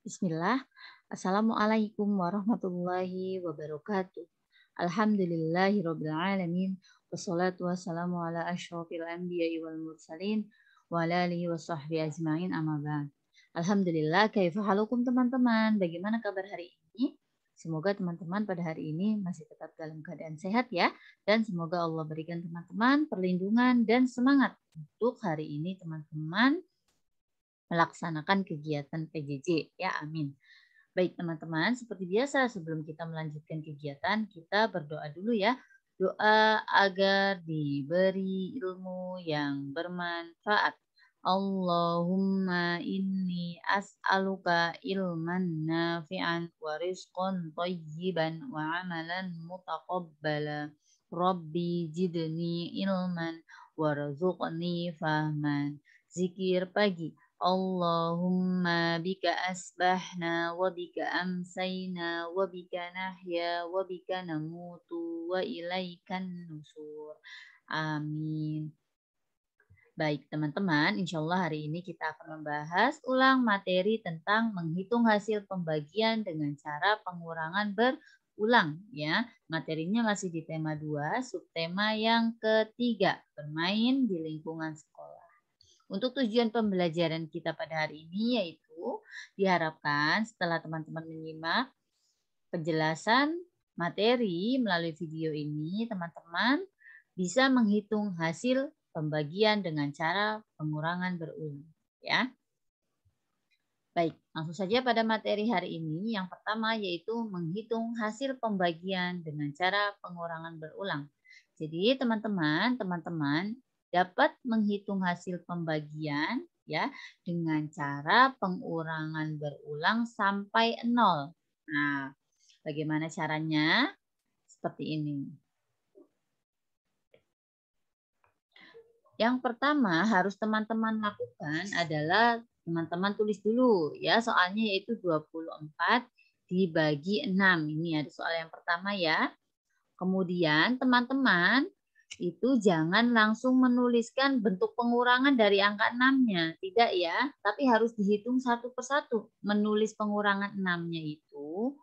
Bismillah. Assalamualaikum warahmatullahi wabarakatuh. Alhamdulillahirabbil alamin. Wassalatu wassalamu ala asyrofil anbiya'i wal mursalin wa ala alihi washabbihi ajmain amma ba'd. Alhamdulillah, kaifa halukum teman-teman? Bagaimana kabar hari ini? Semoga teman-teman pada hari ini masih tetap dalam keadaan sehat ya. Dan semoga Allah berikan teman-teman perlindungan dan semangat untuk hari ini teman-teman melaksanakan kegiatan PJJ. Ya, amin. Baik teman-teman, seperti biasa sebelum kita melanjutkan kegiatan, kita berdoa dulu ya. Doa agar diberi ilmu yang bermanfaat. Allahumma inni as'aluka ilman nafi'an wa rizqan thayyiban wa amalan mutaqabbala. Rabbi jidni ilman warzuqni fahman. Zikir pagi. Allahumma bika asbahna wa bika amsayna wa bika nahya wa bika namutu wa ilaikan nusur. Amin. Baik teman-teman, insya Allah hari ini kita akan membahas ulang materi tentang menghitung hasil pembagian dengan cara pengurangan berulang. Ya, materinya masih di tema 2, subtema yang ketiga, bermain di lingkungan sekolah. Untuk tujuan pembelajaran kita pada hari ini yaitu diharapkan setelah teman-teman menyimak penjelasan materi melalui video ini, teman-teman bisa menghitung hasil pembagian dengan cara pengurangan berulang. Ya. Baik, langsung saja pada materi hari ini. Yang pertama yaitu menghitung hasil pembagian dengan cara pengurangan berulang. Jadi teman-teman dapat menghitung hasil pembagian ya dengan cara pengurangan berulang sampai 0. Nah, bagaimana caranya? Seperti ini. Yang pertama harus teman-teman lakukan adalah teman-teman tulis dulu ya, soalnya yaitu 24 dibagi 6. Ini ada soal yang pertama ya. Kemudian teman-teman itu jangan langsung menuliskan bentuk pengurangan dari angka 6-nya. Tidak ya, tapi harus dihitung satu persatu. Menulis pengurangan 6-nya itu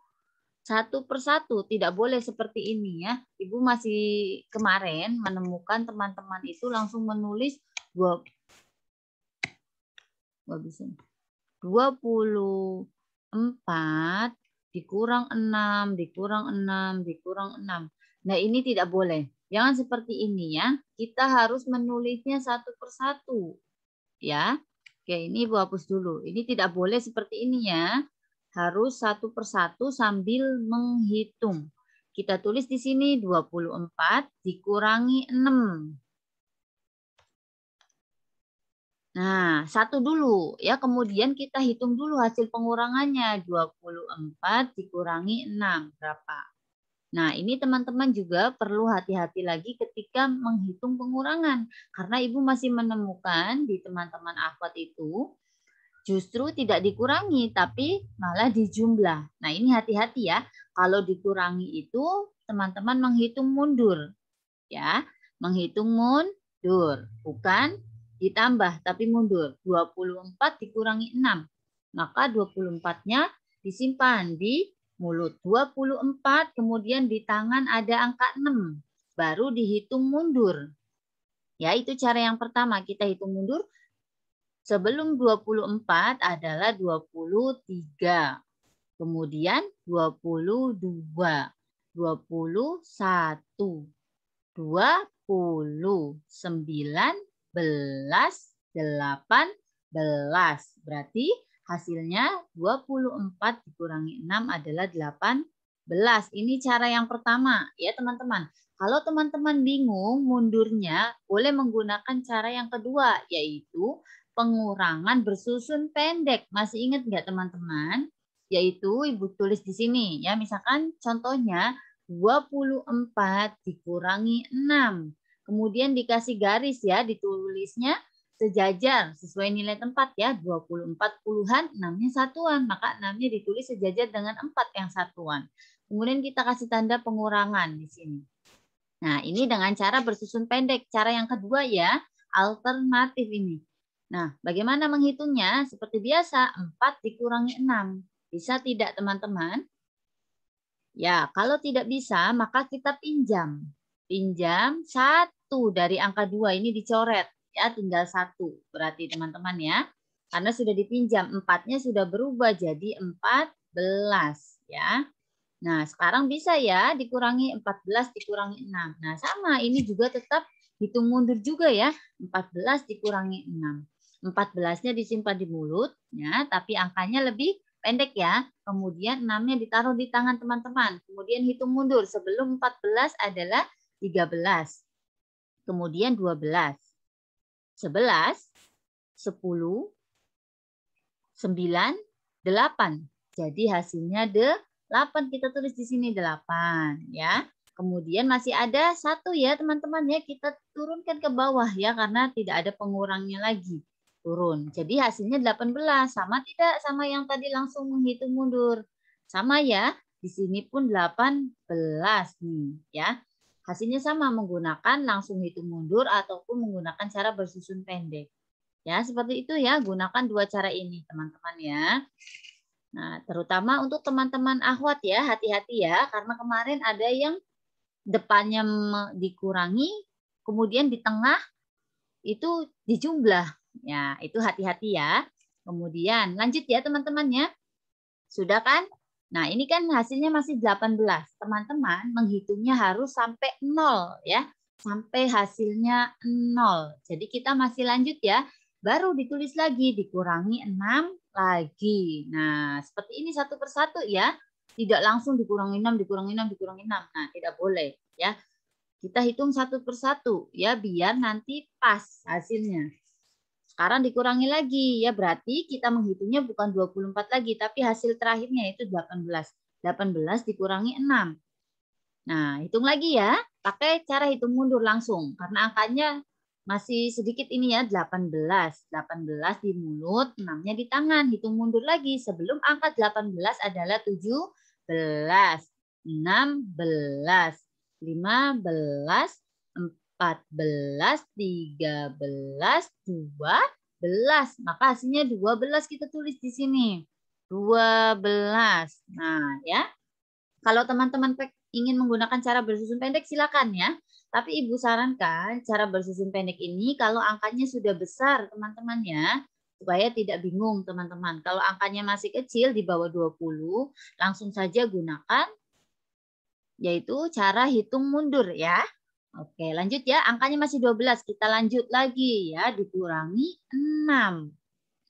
satu persatu, tidak boleh seperti ini ya. Ibu masih kemarin menemukan teman-teman itu langsung menulis 24 dikurang 6, dikurang 6, dikurang 6. Nah ini tidak boleh. Jangan seperti ini ya. Kita harus menulisnya satu persatu. Ya. Oke, ini Ibu hapus dulu. Ini tidak boleh seperti ini ya. Harus satu persatu sambil menghitung. Kita tulis di sini 24 dikurangi 6. Nah, satu dulu ya. Kemudian kita hitung dulu hasil pengurangannya. 24 dikurangi 6 berapa? Nah, ini teman-teman juga perlu hati-hati lagi ketika menghitung pengurangan. Karena Ibu masih menemukan di teman-teman akhwat itu justru tidak dikurangi, tapi malah dijumlah. Nah, ini hati-hati ya. Kalau dikurangi itu teman-teman menghitung mundur. Ya, menghitung mundur. Bukan ditambah, tapi mundur. 24 dikurangi 6. Maka 24-nya disimpan di mulut. 24 kemudian di tangan ada angka 6. Baru dihitung mundur. Ya, itu cara yang pertama. Kita hitung mundur. Sebelum 24 adalah 23. Kemudian 22. 21. 20. 19. 18. Berarti hasilnya 24 dikurangi 6 adalah 18. Ini cara yang pertama ya teman-teman. Kalau teman-teman bingung mundurnya, boleh menggunakan cara yang kedua, yaitu pengurangan bersusun pendek. Masih ingat nggak teman-teman? Yaitu Ibu tulis di sini ya. Misalkan contohnya 24 dikurangi 6. Kemudian dikasih garis ya, ditulisnya sejajar sesuai nilai tempat ya. 24 puluhan, 6-nya satuan. Maka 6-nya ditulis sejajar dengan 4 yang satuan. Kemudian kita kasih tanda pengurangan di sini. Nah, ini dengan cara bersusun pendek. Cara yang kedua ya, alternatif ini. Nah, bagaimana menghitungnya? Seperti biasa, 4 dikurangi 6. Bisa tidak teman-teman? Ya, kalau tidak bisa maka kita pinjam. Pinjam 1 dari angka 2 ini dicoret. Ya, tinggal 1 berarti teman-teman ya. Karena sudah dipinjam, 4-nya sudah berubah jadi 14 ya. Nah, sekarang bisa ya dikurangi 14 dikurangi 6. Nah, sama ini juga tetap hitung mundur juga ya. 14 dikurangi 6. 14-nya disimpan di mulut ya, tapi angkanya lebih pendek ya. Kemudian 6-nya ditaruh di tangan teman-teman. Kemudian hitung mundur. Sebelum 14 adalah 13. Kemudian 12. 11, 10, 9, 8. Jadi hasilnya 8. Kita tulis di sini 8 ya. Kemudian masih ada 1 ya teman-teman ya. Kita turunkan ke bawah ya karena tidak ada pengurangnya lagi. Turun. Jadi hasilnya 18. Sama tidak sama yang tadi langsung menghitung mundur? Sama ya. Di sini pun 18 nih ya. Hasilnya sama menggunakan langsung hitung mundur ataupun menggunakan cara bersusun pendek. Ya, seperti itu ya. Gunakan 2 cara ini, teman-teman ya. Nah, terutama untuk teman-teman akhwat ya, hati-hati ya. Karena kemarin ada yang depannya dikurangi, kemudian di tengah itu dijumlah. Ya, itu hati-hati ya. Kemudian lanjut ya teman-teman ya. Sudah kan? Nah, ini kan hasilnya masih 18. Teman-teman menghitungnya harus sampai 0 ya. Sampai hasilnya 0. Jadi kita masih lanjut ya. Baru ditulis lagi, dikurangi 6 lagi. Nah, seperti ini satu persatu ya. Tidak langsung dikurangi 6, dikurangi 6, dikurangi 6. Nah, tidak boleh ya. Kita hitung satu persatu ya, biar nanti pas hasilnya. Sekarang dikurangi lagi ya, berarti kita menghitungnya bukan 24 lagi, tapi hasil terakhirnya itu 18. 18 dikurangi 6. Nah, hitung lagi ya, pakai cara hitung mundur langsung. Karena angkanya masih sedikit ini ya, 18. 18 di mulut, 6-nya di tangan. Hitung mundur lagi, sebelum angka 18 adalah 17, 16, 15, 14, 13, 12. Maka hasilnya 12 kita tulis di sini. 12. Nah, ya. Kalau teman-teman ingin menggunakan cara bersusun pendek silakan ya. Tapi Ibu sarankan cara bersusun pendek ini kalau angkanya sudah besar teman-teman ya. Supaya tidak bingung teman-teman. Kalau angkanya masih kecil di bawah 20, langsung saja gunakan yaitu cara hitung mundur ya. Oke, lanjut ya. Angkanya masih 12. Kita lanjut lagi ya. Dikurangi 6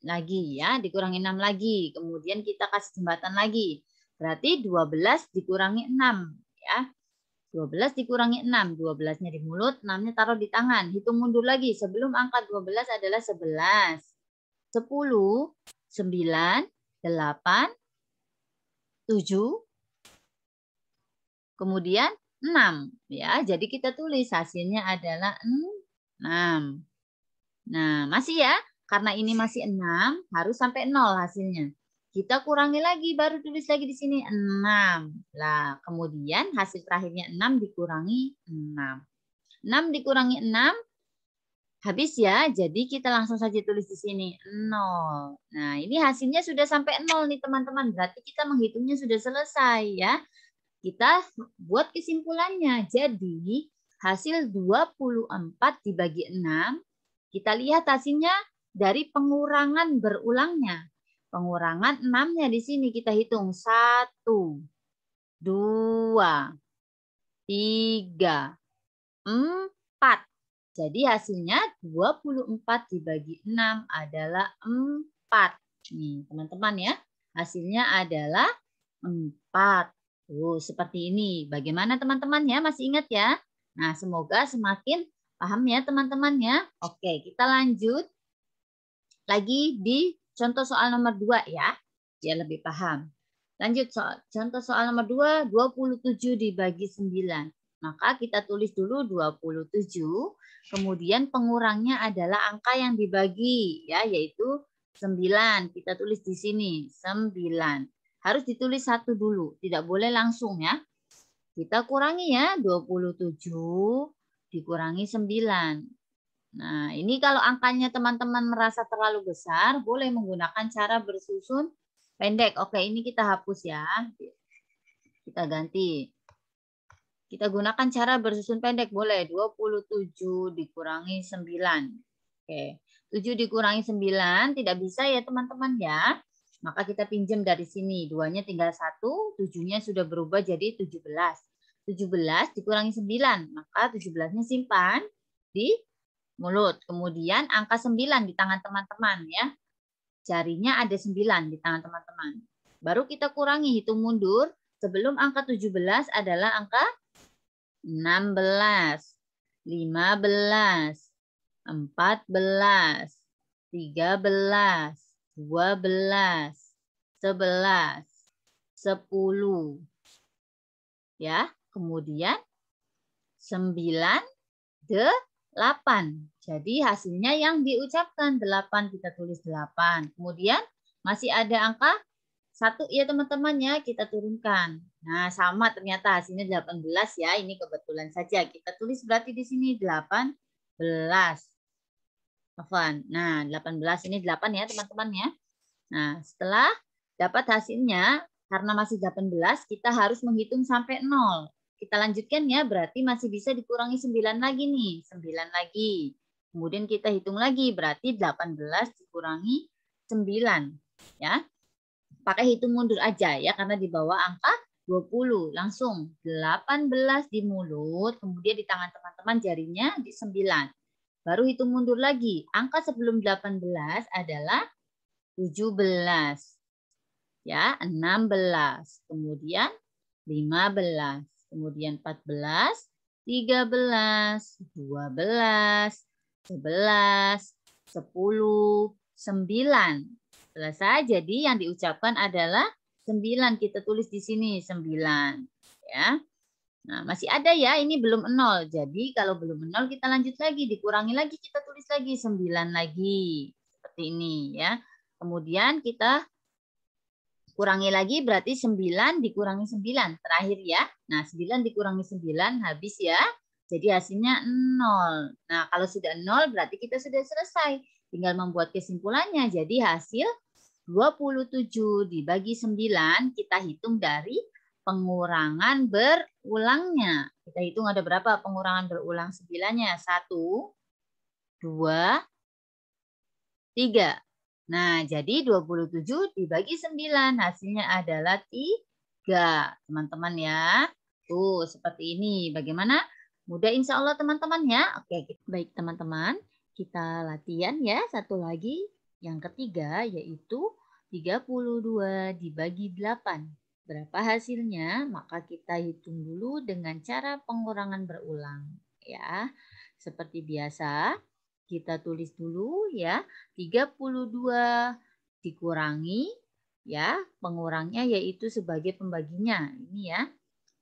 lagi ya. Dikurangi 6 lagi. Kemudian kita kasih jembatan lagi. Berarti 12 dikurangi 6 ya. 12 dikurangi 6. 12-nya di mulut, 6-nya taruh di tangan. Hitung mundur lagi. Sebelum angka 12 adalah 11. 10, 9, 8, 7, kemudian 6 ya. Jadi kita tulis hasilnya adalah 6. Nah, masih ya. Karena ini masih 6, harus sampai 0 hasilnya. Kita kurangi lagi, baru tulis lagi di sini 6. Lah, kemudian hasil terakhirnya 6 dikurangi 6. 6 dikurangi 6 habis ya. Jadi kita langsung saja tulis di sini 0. Nah, ini hasilnya sudah sampai 0 nih teman-teman. Berarti kita menghitungnya sudah selesai ya. Kita buat kesimpulannya. Jadi hasil 24 dibagi 6, kita lihat hasilnya dari pengurangan berulangnya. Pengurangan 6-nya di sini kita hitung. 1, 2, 3, 4. Jadi hasilnya 24 dibagi 6 adalah 4. Nih teman-teman ya. Hasilnya adalah 4. Tuh, seperti ini. Bagaimana teman-teman ya? Masih ingat ya? Nah, semoga semakin paham ya teman-teman ya. Oke, kita lanjut lagi di contoh soal nomor 2 ya. Biar lebih paham. Lanjut contoh soal nomor 2, 27 dibagi 9. Maka kita tulis dulu 27. Kemudian pengurangnya adalah angka yang dibagi ya, yaitu 9. Kita tulis di sini 9. Harus ditulis 1 dulu, tidak boleh langsung ya. Kita kurangi ya, 27 dikurangi 9. Nah, ini kalau angkanya teman-teman merasa terlalu besar, boleh menggunakan cara bersusun pendek. Oke, ini kita hapus ya. Kita ganti. Kita gunakan cara bersusun pendek. Boleh 27 dikurangi 9. Oke, 7 dikurangi 9 tidak bisa ya teman-teman ya. Maka kita pinjam dari sini. 2-nya tinggal 1, 7-nya sudah berubah jadi 17. 17 dikurangi 9, maka 17-nya simpan di mulut. Kemudian angka 9 di tangan teman-teman ya. Jarinya ada 9 di tangan teman-teman. Baru kita kurangi, hitung mundur. Sebelum angka 17 adalah angka 16, 15, 14, 13, 12, 11, 10. Ya, kemudian 9, 8. Jadi hasilnya yang diucapkan 8, kita tulis 8. Kemudian masih ada angka 1 ya teman-teman ya, kita turunkan. Nah, sama ternyata hasilnya 18 ya. Ini kebetulan saja. Kita tulis berarti di sini 18. Nah, 18 ini 8 ya teman-teman ya. Nah, setelah dapat hasilnya, karena masih 18, kita harus menghitung sampai 0. Kita lanjutkan ya, berarti masih bisa dikurangi 9 lagi nih. 9 lagi. Kemudian kita hitung lagi, berarti 18 dikurangi 9. Ya, pakai hitung mundur aja ya, karena di bawah angka 20. Langsung 18 di mulut, kemudian di tangan teman-teman jarinya di 9. Baru hitung mundur lagi. Angka sebelum 18 adalah 17. Ya, 16. Kemudian 15. Kemudian 14, 13, 12, 11, 10, 9. Selesai. Jadi yang diucapkan adalah 9. Kita tulis di sini 9. Ya. Nah, masih ada ya, ini belum 0. Jadi kalau belum 0 kita lanjut lagi, dikurangi lagi, kita tulis lagi 9 lagi. Seperti ini ya. Kemudian kita kurangi lagi, berarti 9 dikurangi 9. Terakhir ya. Nah, 9 dikurangi 9 habis ya. Jadi hasilnya 0. Nah, kalau sudah 0 berarti kita sudah selesai. Tinggal membuat kesimpulannya. Jadi hasil 27 dibagi 9 kita hitung dari pengurangan berulangnya. Kita hitung ada berapa pengurangan berulang 9-nya. 1, 2, 3. Nah, jadi 27 dibagi 9. Hasilnya adalah 3. Teman-teman ya. Tuh, seperti ini. Bagaimana? Mudah insya Allah teman-teman ya. Oke, baik teman-teman. Kita latihan ya. Satu lagi. Yang ketiga yaitu 32 dibagi 8. Berapa hasilnya? Maka kita hitung dulu dengan cara pengurangan berulang. Ya, seperti biasa, kita tulis dulu ya. 32 dikurangi ya, pengurangnya yaitu sebagai pembaginya. Ini ya.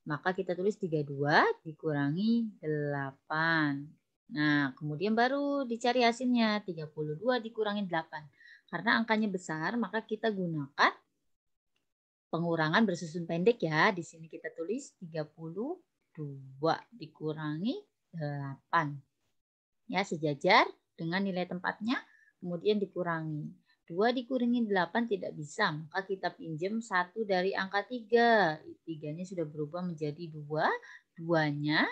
Maka kita tulis 32 dikurangi 8. Nah, kemudian baru dicari hasilnya. 32 dikurangi 8. Karena angkanya besar, maka kita gunakan pengurangan bersusun pendek ya. Di sini kita tulis 32 dikurangi 8. Ya, sejajar dengan nilai tempatnya, kemudian dikurangi. 2 dikurangi 8 tidak bisa, maka kita pinjam 1 dari angka 3. 3-nya sudah berubah menjadi 2, 2-nya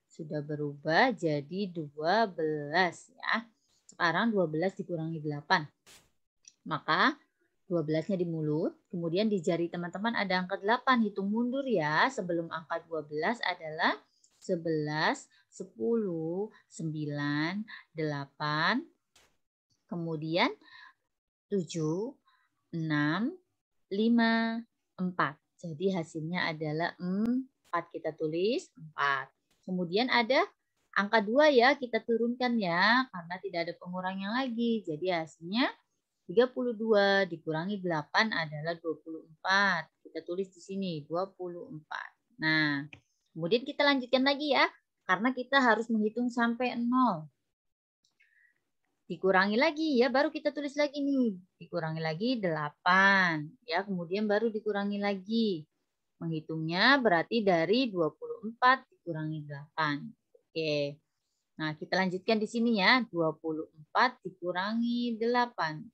sudah berubah jadi 12 ya. Sekarang 12 dikurangi 8. Maka 12-nya di mulut, kemudian di jari teman-teman ada angka 8. Hitung mundur ya, sebelum angka 12 adalah 11, 10, 9, 8, kemudian 7, 6, 5, 4. Jadi hasilnya adalah 4. Kita tulis 4. Kemudian ada angka 2 ya, kita turunkan ya, karena tidak ada pengurangnya lagi. Jadi hasilnya 32 dikurangi 8 adalah 24. Kita tulis di sini 24. Nah, kemudian kita lanjutkan lagi ya, karena kita harus menghitung sampai 0. Dikurangi lagi ya, baru kita tulis lagi nih. Dikurangi lagi 8. Ya, kemudian baru dikurangi lagi. Menghitungnya berarti dari 24 dikurangi 8. Oke. Nah, kita lanjutkan di sini ya. 24 dikurangi 8.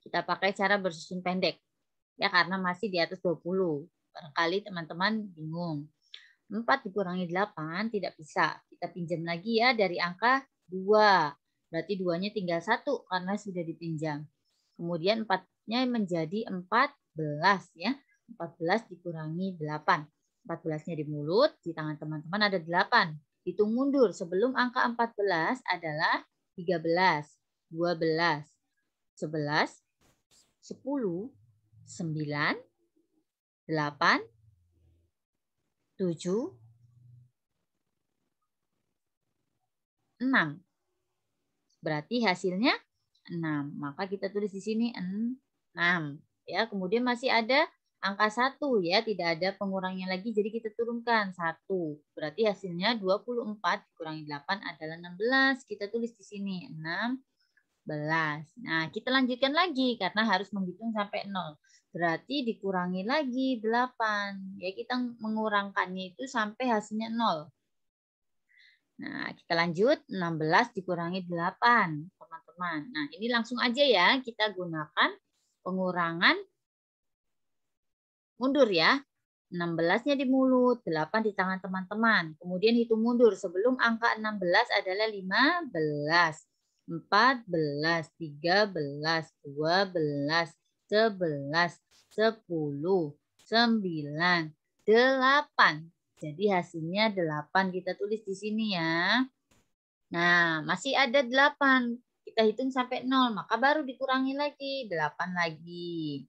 Kita pakai cara bersusun pendek. Ya, karena masih di atas 20. Barangkali teman-teman bingung. 4 dikurangi 8 tidak bisa. Kita pinjam lagi ya dari angka 2. Berarti 2-nya tinggal 1 karena sudah dipinjam. Kemudian 4-nya menjadi 14 ya. 14 dikurangi 8. 14-nya di mulut, di tangan teman-teman ada 8. Hitung mundur sebelum angka 14 adalah 13, 12, 11, 10, 9, 8, 7, 6. Berarti hasilnya 6. Maka kita tulis di sini 6. Ya, kemudian masih ada angka 1 ya, tidak ada pengurangnya lagi jadi kita turunkan 1. Berarti hasilnya 24 dikurangi 8 adalah 16. Kita tulis di sini 16. Nah, kita lanjutkan lagi karena harus menghitung sampai 0. Berarti dikurangi lagi 8. Ya, kita mengurangkannya itu sampai hasilnya 0. Nah, kita lanjut 16 dikurangi 8, teman-teman. Nah, ini langsung aja ya kita gunakan pengurangan mundur ya. 16-nya di mulut, 8 di tangan teman-teman. Kemudian hitung mundur sebelum angka 16 adalah 15, 14, 13, 12, 11, 10, 9, 8. Jadi hasilnya 8 kita tulis di sini ya. Nah, masih ada 8. Kita hitung sampai 0, maka baru dikurangi lagi, 8 lagi.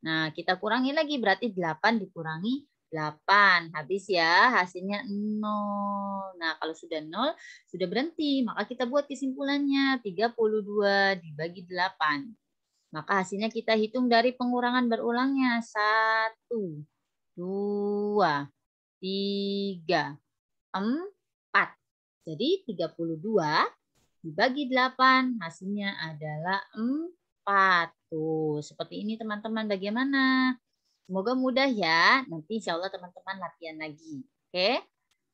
Nah, kita kurangi lagi, berarti 8 dikurangi 8. Habis ya, hasilnya 0. Nah, kalau sudah 0, sudah berhenti. Maka kita buat kesimpulannya, 32 dibagi 8. Maka hasilnya kita hitung dari pengurangan berulangnya. 1, 2, 3, 4. Jadi 32 dibagi 8 hasilnya adalah 4. Tuh, seperti ini teman-teman bagaimana? Semoga mudah ya. Nanti insya Allah teman-teman latihan lagi. Oke?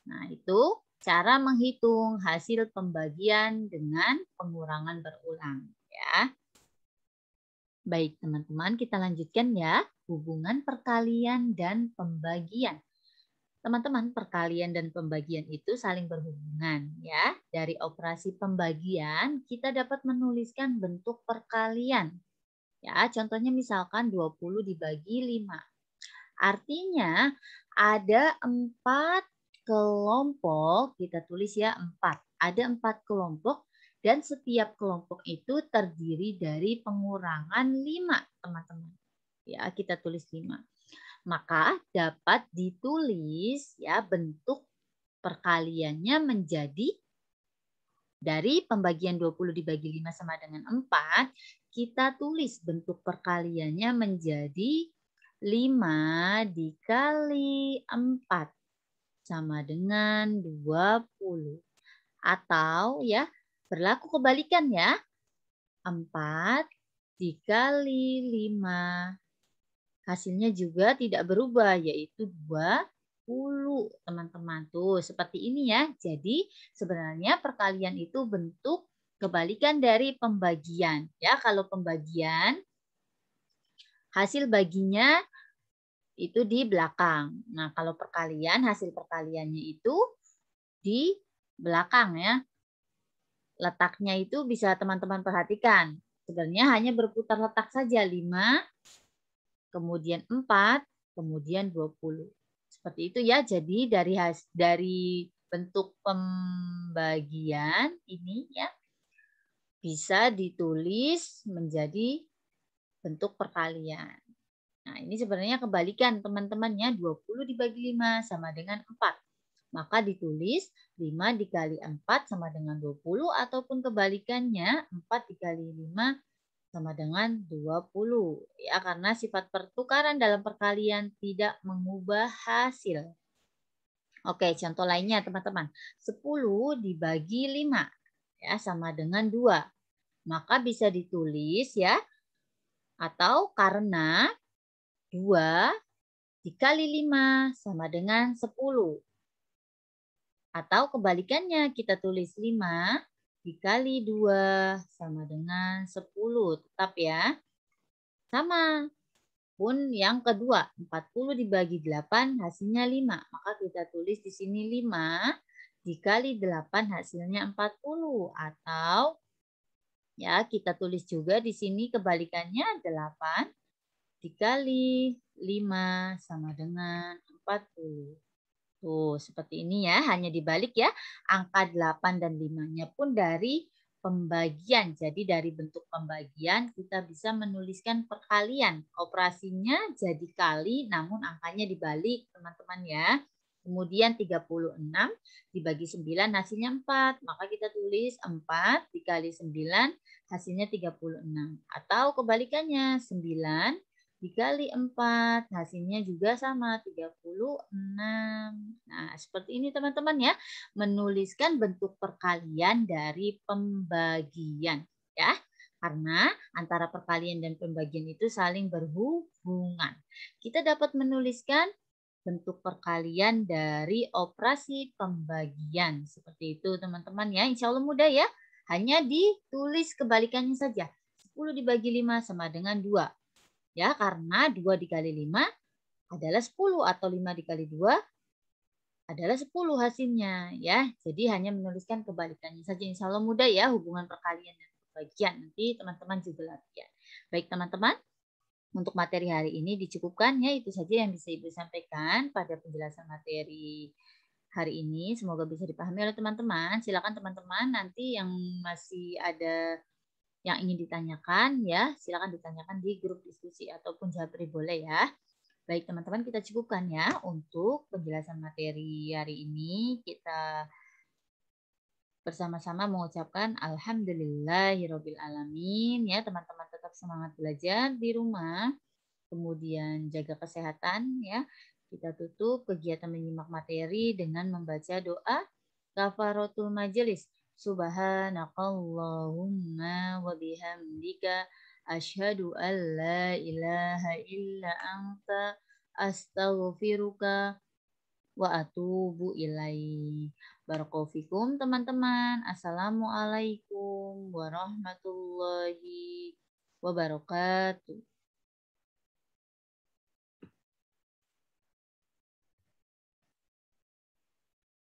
Nah, itu cara menghitung hasil pembagian dengan pengurangan berulang. Ya. Baik teman-teman, kita lanjutkan ya. Hubungan perkalian dan pembagian. Teman-teman, perkalian dan pembagian itu saling berhubungan ya. Dari operasi pembagian kita dapat menuliskan bentuk perkalian. Ya, contohnya misalkan 20 dibagi 5. Artinya ada 4 kelompok, kita tulis ya 4. Ada 4 kelompok dan setiap kelompok itu terdiri dari pengurangan 5, teman-teman. Ya, kita tulis 5. Maka dapat ditulis ya bentuk perkaliannya menjadi dari pembagian 20 dibagi 5 sama dengan 4, kita tulis bentuk perkaliannya menjadi 5 dikali 4 sama dengan 20. Atau ya berlaku kebalikan ya, 4 dikali 5 hasilnya juga tidak berubah, yaitu 20, teman-teman. Tuh, seperti ini ya. Jadi, sebenarnya perkalian itu bentuk kebalikan dari pembagian. Ya, kalau pembagian, hasil baginya itu di belakang. Nah, kalau perkalian, hasil perkaliannya itu di belakang ya. Letaknya itu bisa teman-teman perhatikan. Sebenarnya hanya berputar letak saja, 5, kemudian 4, kemudian 20. Seperti itu ya. Jadi dari bentuk pembagian ini ya bisa ditulis menjadi bentuk perkalian. Nah, ini sebenarnya kebalikan teman-temannya, 20 dibagi 5 sama dengan 4. Maka ditulis 5 dikali 4 sama dengan 20 ataupun kebalikannya 4 dikali 5 sama dengan 20. Ya, karena sifat pertukaran dalam perkalian tidak mengubah hasil. Oke, contoh lainnya teman-teman. 10 dibagi 5 ya sama dengan 2. Maka bisa ditulis ya, atau karena 2 dikali 5 sama dengan 10. Atau kebalikannya kita tulis 5 dikali 2 sama dengan 10. Tetap ya. Sama. Pun yang kedua, 40 dibagi 8 hasilnya 5. Maka kita tulis di sini 5 dikali 8 hasilnya 40. Atau ya kita tulis juga di sini kebalikannya 8 dikali 5 sama dengan 40. Tuh, seperti ini ya, hanya dibalik ya. Angka 8 dan 5-nya pun dari pembagian. Jadi dari bentuk pembagian kita bisa menuliskan perkalian. Operasinya jadi kali namun angkanya dibalik teman-teman ya. Kemudian 36 dibagi 9 hasilnya 4. Maka kita tulis 4 dikali 9 hasilnya 36. Atau kebalikannya 9 dikali 4 hasilnya juga sama 36. Nah, seperti ini teman-teman ya, menuliskan bentuk perkalian dari pembagian ya. Karena antara perkalian dan pembagian itu saling berhubungan. Kita dapat menuliskan bentuk perkalian dari operasi pembagian. Seperti itu teman-teman ya. Insya Allah mudah ya. Hanya ditulis kebalikannya saja. 10 dibagi 5 sama dengan 2. Ya, karena 2 dikali 5 adalah 10 atau 5 dikali 2 adalah 10 hasilnya ya. Jadi hanya menuliskan kebalikannya saja. Insya Allah mudah ya hubungan perkalian dan pembagian. Nanti teman-teman juga latihan. Baik teman-teman, untuk materi hari ini dicukupkan ya. Itu saja yang bisa Ibu sampaikan pada penjelasan materi hari ini. Semoga bisa dipahami oleh teman-teman. Silakan teman-teman nanti yang masih ada yang ingin ditanyakan ya, silakan ditanyakan di grup diskusi ataupun Japri boleh ya. Baik teman-teman, kita cukupkan ya untuk penjelasan materi hari ini. Kita bersama-sama mengucapkan alhamdulillahirabbil alamin ya. Teman-teman tetap semangat belajar di rumah. Kemudian jaga kesehatan ya. Kita tutup kegiatan menyimak materi dengan membaca doa kafaratul majelis. Subhanakallahumma wa bihamdika asyhadu an la ilaha illa anta astaghfiruka wa atubu ilaih. Barakofikum teman-teman. Assalamualaikum warahmatullahi wabarakatuh.